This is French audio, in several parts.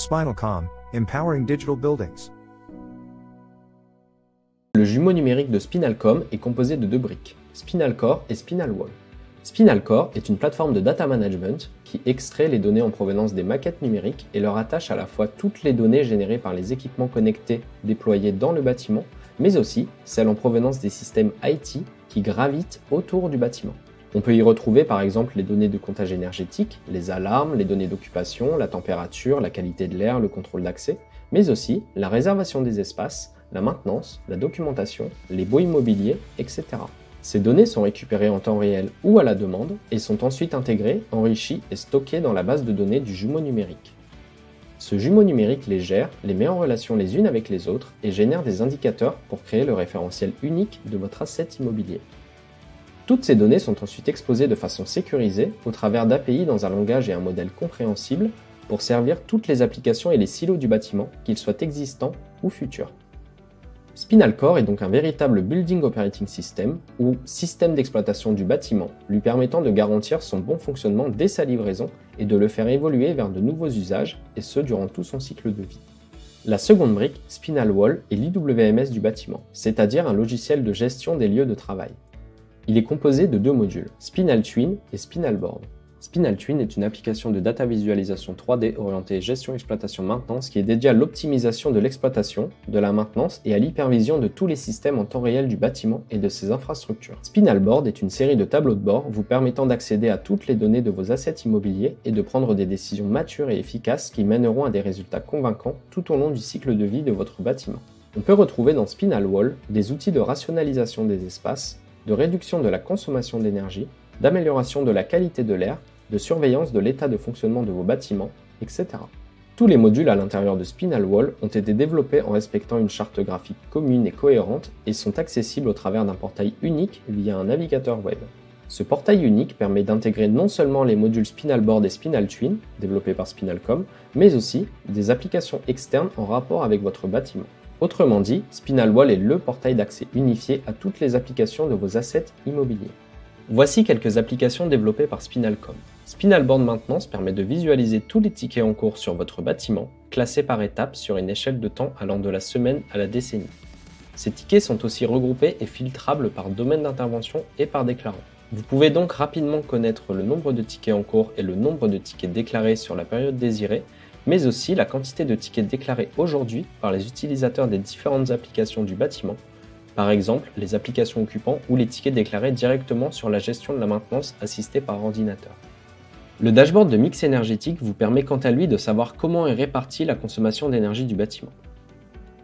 Spinalcom, empowering digital buildings. Le jumeau numérique de Spinalcom est composé de deux briques, SpinalCore et SpinalWall. SpinalCore est une plateforme de data management qui extrait les données en provenance des maquettes numériques et leur attache à la fois toutes les données générées par les équipements connectés déployés dans le bâtiment, mais aussi celles en provenance des systèmes IT qui gravitent autour du bâtiment. On peut y retrouver par exemple les données de comptage énergétique, les alarmes, les données d'occupation, la température, la qualité de l'air, le contrôle d'accès, mais aussi la réservation des espaces, la maintenance, la documentation, les baux immobiliers, etc. Ces données sont récupérées en temps réel ou à la demande et sont ensuite intégrées, enrichies et stockées dans la base de données du jumeau numérique. Ce jumeau numérique les gère, les met en relation les unes avec les autres et génère des indicateurs pour créer le référentiel unique de votre asset immobilier. Toutes ces données sont ensuite exposées de façon sécurisée au travers d'API dans un langage et un modèle compréhensible pour servir toutes les applications et les silos du bâtiment, qu'ils soient existants ou futurs. SpinalCore est donc un véritable Building Operating System ou système d'exploitation du bâtiment lui permettant de garantir son bon fonctionnement dès sa livraison et de le faire évoluer vers de nouveaux usages et ce durant tout son cycle de vie. La seconde brique, SpinalWall, est l'IWMS du bâtiment, c'est-à-dire un logiciel de gestion des lieux de travail. Il est composé de deux modules, SpinalTwin et SpinalBoard. SpinalTwin est une application de data visualisation 3D orientée gestion, exploitation, maintenance qui est dédiée à l'optimisation de l'exploitation, de la maintenance et à l'hypervision de tous les systèmes en temps réel du bâtiment et de ses infrastructures. SpinalBoard est une série de tableaux de bord vous permettant d'accéder à toutes les données de vos assets immobiliers et de prendre des décisions matures et efficaces qui mèneront à des résultats convaincants tout au long du cycle de vie de votre bâtiment. On peut retrouver dans SpinalWall des outils de rationalisation des espaces, de réduction de la consommation d'énergie, d'amélioration de la qualité de l'air, de surveillance de l'état de fonctionnement de vos bâtiments, etc. Tous les modules à l'intérieur de SpinalWall ont été développés en respectant une charte graphique commune et cohérente et sont accessibles au travers d'un portail unique via un navigateur web. Ce portail unique permet d'intégrer non seulement les modules SpinalBoard et SpinalTwin, développés par Spinalcom, mais aussi des applications externes en rapport avec votre bâtiment. Autrement dit, SpinalWall est le portail d'accès unifié à toutes les applications de vos assets immobiliers. Voici quelques applications développées par Spinalcom. SpinalBoard Maintenance permet de visualiser tous les tickets en cours sur votre bâtiment, classés par étapes sur une échelle de temps allant de la semaine à la décennie. Ces tickets sont aussi regroupés et filtrables par domaine d'intervention et par déclarant. Vous pouvez donc rapidement connaître le nombre de tickets en cours et le nombre de tickets déclarés sur la période désirée, mais aussi la quantité de tickets déclarés aujourd'hui par les utilisateurs des différentes applications du bâtiment, par exemple les applications occupants ou les tickets déclarés directement sur la gestion de la maintenance assistée par ordinateur. Le dashboard de mix énergétique vous permet quant à lui de savoir comment est répartie la consommation d'énergie du bâtiment.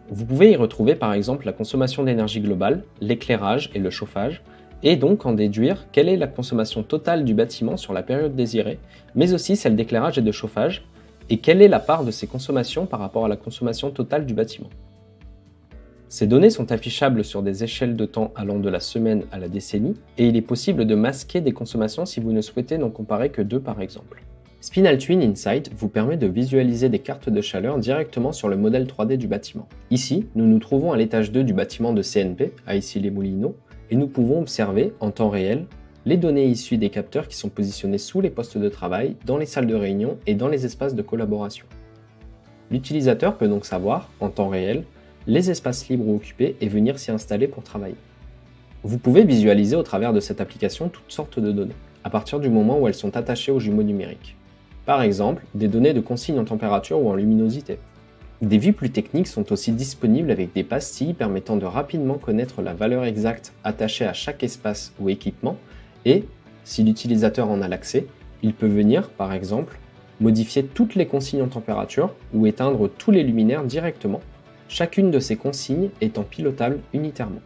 Vous pouvez y retrouver par exemple la consommation d'énergie globale, l'éclairage et le chauffage, et donc en déduire quelle est la consommation totale du bâtiment sur la période désirée, mais aussi celle d'éclairage et de chauffage, et quelle est la part de ces consommations par rapport à la consommation totale du bâtiment. Ces données sont affichables sur des échelles de temps allant de la semaine à la décennie, et il est possible de masquer des consommations si vous ne souhaitez n'en comparer que deux par exemple. SpinalTwin Insight vous permet de visualiser des cartes de chaleur directement sur le modèle 3D du bâtiment. Ici, nous nous trouvons à l'étage 2 du bâtiment de CNP, à Issy-les-Moulineaux, et nous pouvons observer, en temps réel, les données issues des capteurs qui sont positionnés sous les postes de travail, dans les salles de réunion et dans les espaces de collaboration. L'utilisateur peut donc savoir, en temps réel, les espaces libres ou occupés et venir s'y installer pour travailler. Vous pouvez visualiser au travers de cette application toutes sortes de données, à partir du moment où elles sont attachées au jumeau numérique. Par exemple, des données de consigne en température ou en luminosité. Des vues plus techniques sont aussi disponibles avec des pastilles permettant de rapidement connaître la valeur exacte attachée à chaque espace ou équipement et, si l'utilisateur en a l'accès, il peut venir, par exemple, modifier toutes les consignes en température ou éteindre tous les luminaires directement, chacune de ces consignes étant pilotable unitairement.